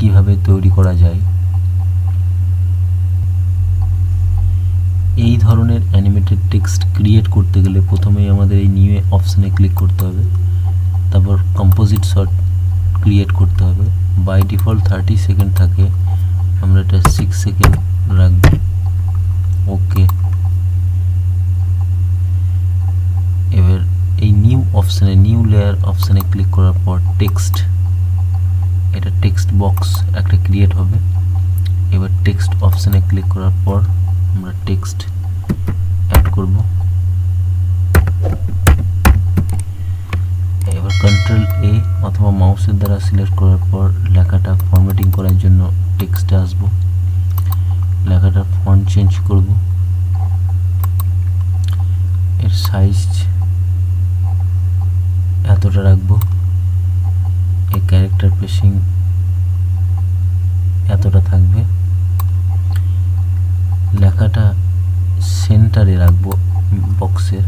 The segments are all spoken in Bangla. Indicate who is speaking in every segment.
Speaker 1: কিভাবে তৈরি করা যায়। এই ধরনের অ্যানিমেটেড টেক্সট ক্রিয়েট করতে গেলে প্রথমেই আমাদের এই নিউ অপশানে ক্লিক করতে হবে, তারপর কম্পোজিট শট ক্রিয়েট করতে হবে। বাই ডিফল্ট 30 সেকেন্ড থাকে, আমরা এটা 6 সেকেন্ড রাখব। ওকে, এবার এই নিউ অপশানে, নিউ লেয়ার অপশানে ক্লিক করার পর টেক্সট, এটা টেক্সট বক্স একটা ক্রিয়েট হবে। এবার টেক্সট অপশানে ক্লিক করার পর আমরা টেক্সট অ্যাড করব। এবার কন্ট্রোল এ অথবা মাউসের দ্বারা সিলেক্ট করার পর লেখাটা ফরম্যাটিং করার জন্য টেক্সটে আসব, লেখাটার ফন্ট চেঞ্জ করব, এর সাইজ এতটা রাখবো, এই ক্যারেক্টার স্পেসিং এতটা থাকবে, লেখাটা সেন্টারে রাখবো বক্সের,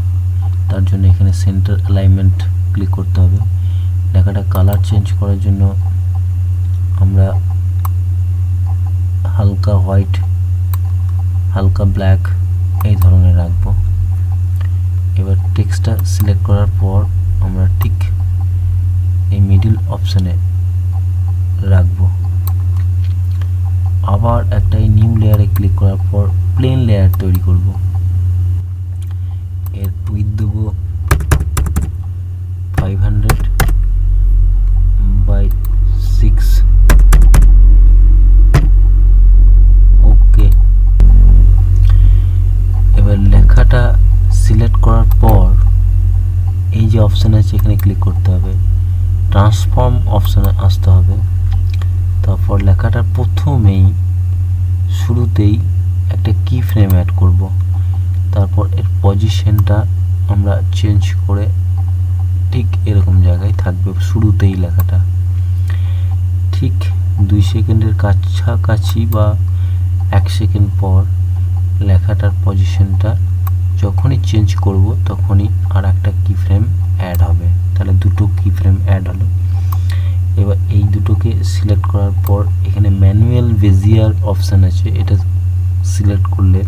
Speaker 1: তার জন্য এখানে সেন্টার অ্যালাইনমেন্ট ক্লিক করতে হবে। লেখাটা কালার চেঞ্জ করার জন্য আমরা হালকা হোয়াইট, হালকা ব্ল্যাক এই ধরনের রাখবো। এবার টেক্সটটা সিলেক্ট করার পর আমরা ঠিক এই মিডল অপশানে রাখবো। আবার একটা এই নিউ লেয়ারে ক্লিক করার পর প্লেন লেয়ার তৈরি করব। এর উইথ দেবো 500 বাই 6। ওকে, এবার লেখাটা সিলেক্ট করার পর এই যে অপশান আছে এখানে ক্লিক করতে হবে, ট্রান্সফর্ম অপশানে আসতে হবে। তারপর লেখাটার প্রথমেই শুরুতেই একটা কি ফ্রেম অ্যাড করব, তারপর এর পজিশনটা আমরা চেঞ্জ করে ঠিক এরকম জায়গায় থাকবে শুরুতেই লেখাটা। ঠিক 2 সেকেন্ডের কাছাকাছি বা 1 সেকেন্ড পর লেখাটার পজিশনটা যখনই চেঞ্জ করব তখনই আর একটা কি ফ্রেম অ্যাড হবে, তাহলে দুটো কি ফ্রেম অ্যাড হলো। এবার এই দুটোকে সিলেক্ট করার পর এখানে ম্যানুয়াল বেজিয়ার অপশান আছে, এটা সিলেক্ট করলে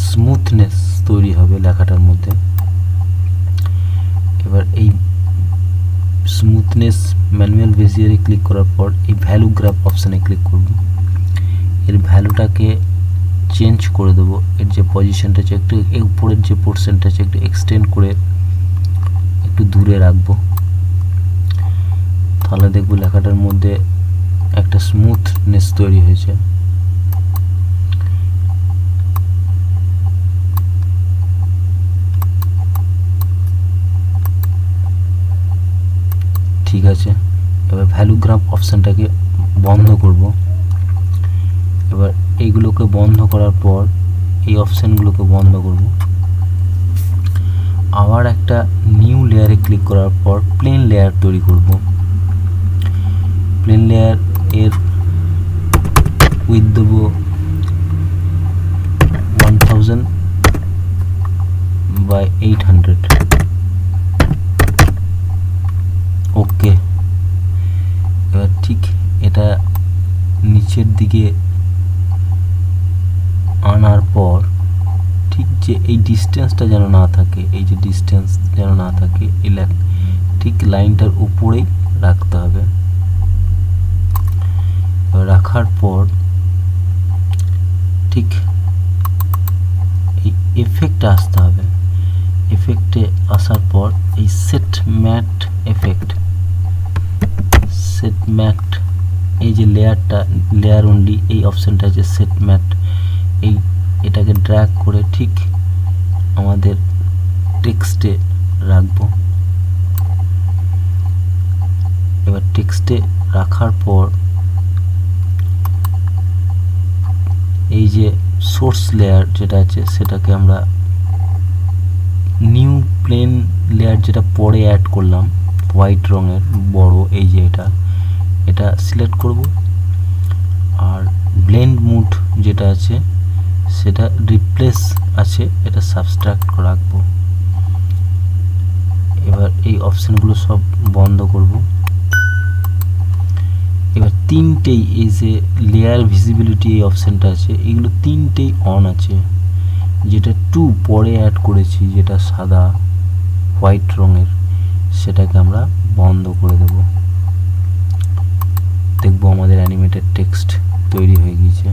Speaker 1: স্মুথনেস তৈরি হবে লেখাটার মধ্যে। এবার এই স্মুথনেস ম্যানুয়াল বেজিয়ারে ক্লিক করার পর এই ভ্যালু গ্রাফ অপশানে ক্লিক করব। এর ভ্যালুটাকে চেঞ্জ করে দেবো, এর যে পজিশনটা আছে একটু উপরের যে পোর্শনটা আছে একটু এক্সটেন্ড করে একটু দূরে রাখবো, তাহলে দেখবো লেখাটার মধ্যে একটা স্মুথনেস তৈরি হয়েছে। ঠিক আছে, এবার ভ্যালু গ্রাফ অপশানটাকে বন্ধ করব। এবার এইগুলোকে বন্ধ করার পর এই অপশানগুলোকে বন্ধ করব। আবার একটা নিউ লেয়ারে ক্লিক করার পর প্লেন লেয়ার তৈরি করব। প্লেন লেয়ার এর উইথ দেবো 1000 বাই 800। ওকে, এবার ঠিক এটা নিচের দিকে আনার পর ঠিক যে এই ডিস্টেন্সটা যেন না থাকে, এই যে ডিস্টেন্স যেন না থাকে, এই ঠিক লাইনটার উপরেই রাখতে হবে। রাখার পর ঠিক এই এফেক্টে আসতে হবে, এফেক্টে আসার পর এই set matte effect, set matte এই যে লেয়ারটা, লেয়ার অনলি এই অপশানটা আছে সেট ম্যাট, এটাকে ড্র্যাগ করে ঠিক আমাদের টেক্সটে রাখবো। এবার টেক্সটে রাখার পর এই যে সোর্স লেয়ার যেটা আছে সেটাকে আমরা নিউ প্লেন লেয়ার যেটা পরে অ্যাড করলাম হোয়াইট রঙের বড়, এই যে এটা সিলেক্ট করব। আর ব্লেন্ড মুড যেটা আছে সেটা রিপ্লেস আছে, এটা সাবস্ট্রাক্ট রাখবো। এবার এই অপশানগুলো সব বন্ধ করব। এবার তিনটেই এই যে লেয়ার ভিজিবিলিটি এই অপশানটা আছে, এগুলো তিনটেই অন আছে। যেটা 2 পরে অ্যাড করেছি, যেটা সাদা হোয়াইট রঙের, সেটাকে আমরা বন্ধ করে দেব। দেখবো আমাদের অ্যানিমেটেড টেক্সট তৈরি হয়ে গিয়েছে।